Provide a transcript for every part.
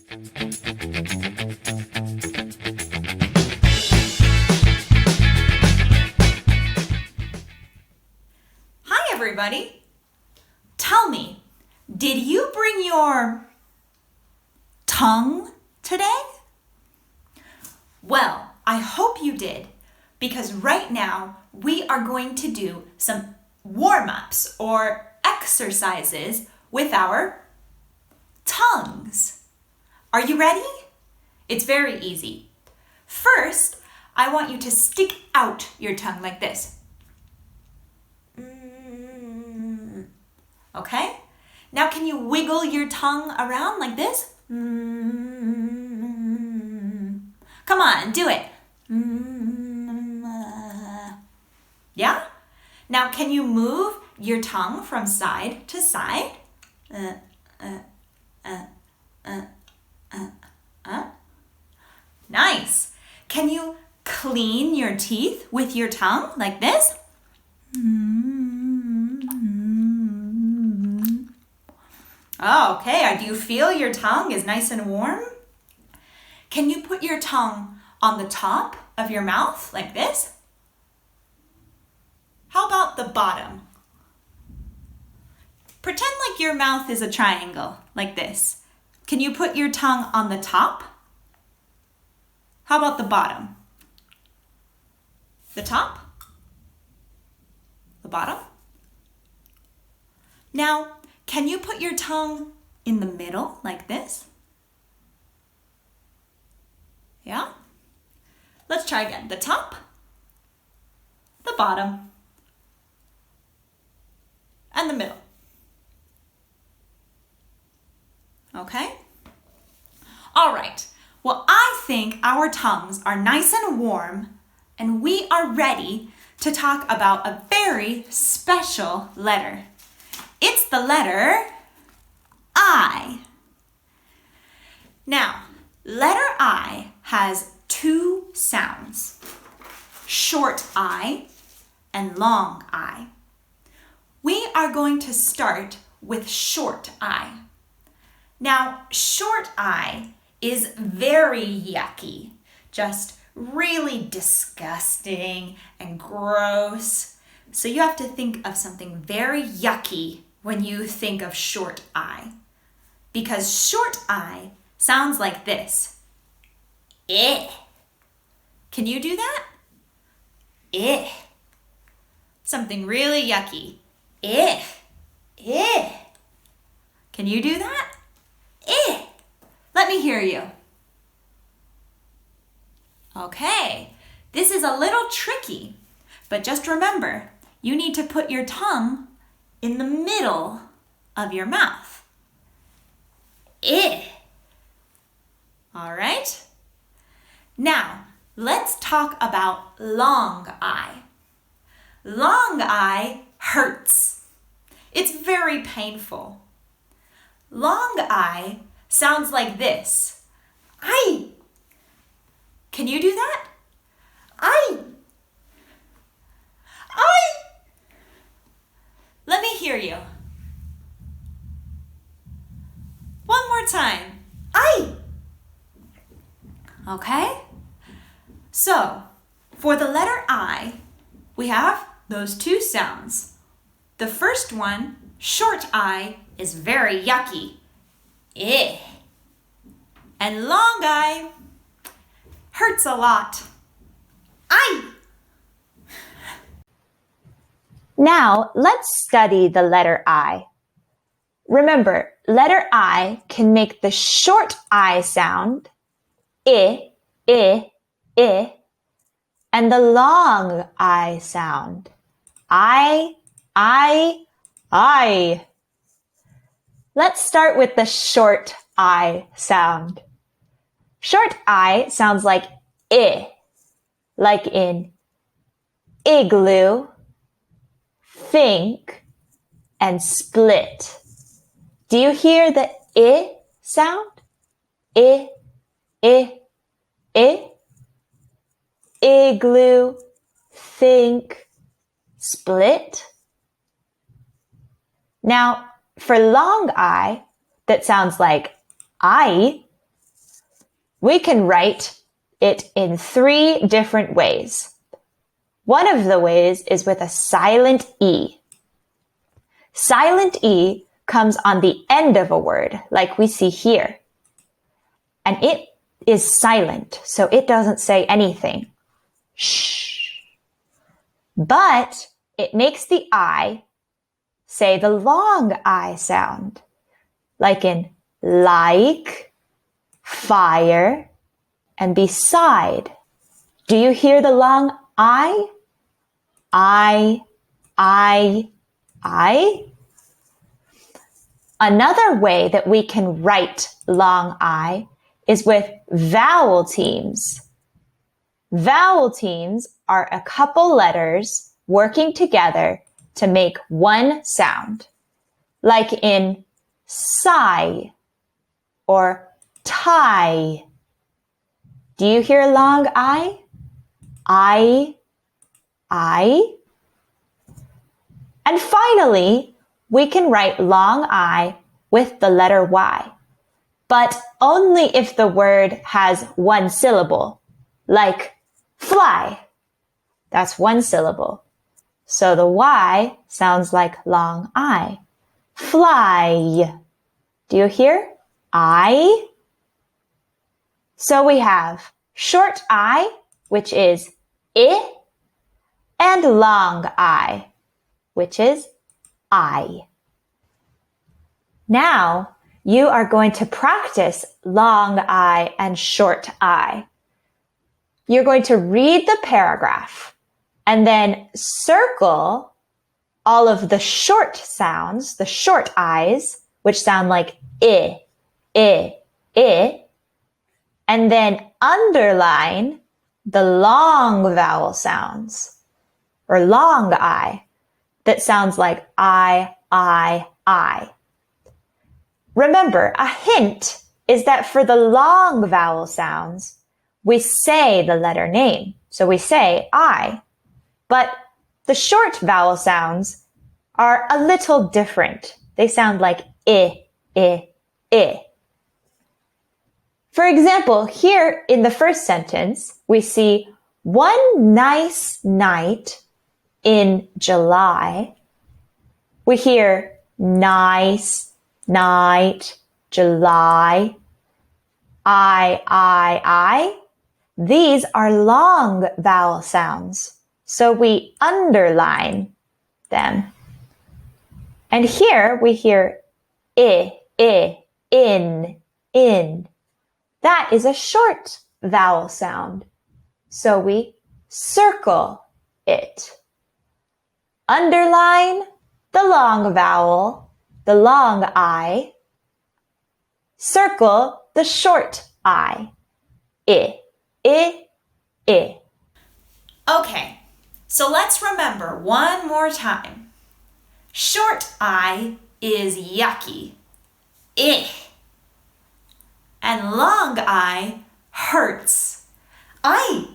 Hi, everybody. Tell me, did you bring your tongue today? Well, I hope you did, because right now we are going to do some warm-ups or exercises with our tongues. Are you ready? It's very easy. First, I want you to stick out your tongue like this. Okay? Now can you wiggle your tongue around like this? Come on, do it. Yeah? Now can you move your tongue from side to side? Nice. Can you clean your teeth with your tongue like this? Oh, okay. Do you feel your tongue is nice and warm? Can you put your tongue on the top of your mouth like this? How about the bottom? Pretend like your mouth is a triangle like this. Can you put your tongue on the top? How about the bottom? The top? The bottom? Now, can you put your tongue in the middle like this? Yeah? Let's try again. The top, the bottom, and the middle. Okay? All right. Well, I think our tongues are nice and warm, and we are ready to talk about a very special letter. It's the letter I. Now, letter I has two sounds, short I and long I. We are going to start with short I. Now, short I is very yucky, just really disgusting and gross. So you have to think of something very yucky when you think of short I, because short I sounds like this. Eh. Can you do that? Eh. Something really yucky. Eh. Eh. Can you do that? Eh. Let me hear you. Okay, this is a little tricky, but just remember, you need to put your tongue in the middle of your mouth. Eh. All right? Now, let's talk about long I. Long I hurts. It's very painful. Long I sounds like this. I. Can you do that? I. Let me hear you. One more time. I. Okay? So, for the letter I, we have those two sounds. The first one, short I, is very yucky. Eh. And long I hurts a lot. I. Now, let's study the letter I. Remember, letter I can make the short I sound, I, and the long I sound, I. Let's start with the short I sound. Short I sounds like like in igloo, think, and split. Do you hear the sound? Igloo, think, split. Now, for long I, that sounds like I, We can write it in 3 different ways. One of the ways is with a silent E. Silent E comes on the end of a word, like we see here. And it is silent, so it doesn't say anything. Shh. But it makes the I say the long I sound, like in like, fire, and beside. Do you hear the long I? I. Another way that we can write long I is with vowel teams. Vowel teams are a couple letters working together to make one sound, like in sigh or tie. Do you hear long I? I. And finally, we can write long I with the letter Y, but only if the word has one syllable, like fly. That's one syllable. So the Y sounds like long I. Fly. Do you hear? I. So we have short I, which is I, and long I, which is I. Now you are going to practice long I and short I. You're going to read the paragraph and then circle all of the short sounds, the short I's, which sound like I, and then underline the long vowel sounds, or long I, that sounds like I. Remember, a hint is that for the long vowel sounds, we say the letter name. So we say I. But the short vowel sounds are a little different. They sound like I. For example, here in the first sentence, we see one nice night in July. We hear nice night, July, I. These are long vowel sounds, so we underline them. And here we hear I, in. That is a short vowel sound, so we circle it. Underline the long vowel, the long I. Circle the short I. I. Okay, so let's remember one more time. Short I is yucky. I. And long I hurts. I.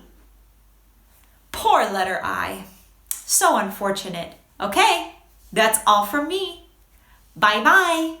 Poor letter I. So unfortunate. Okay, that's all from me. Bye-bye.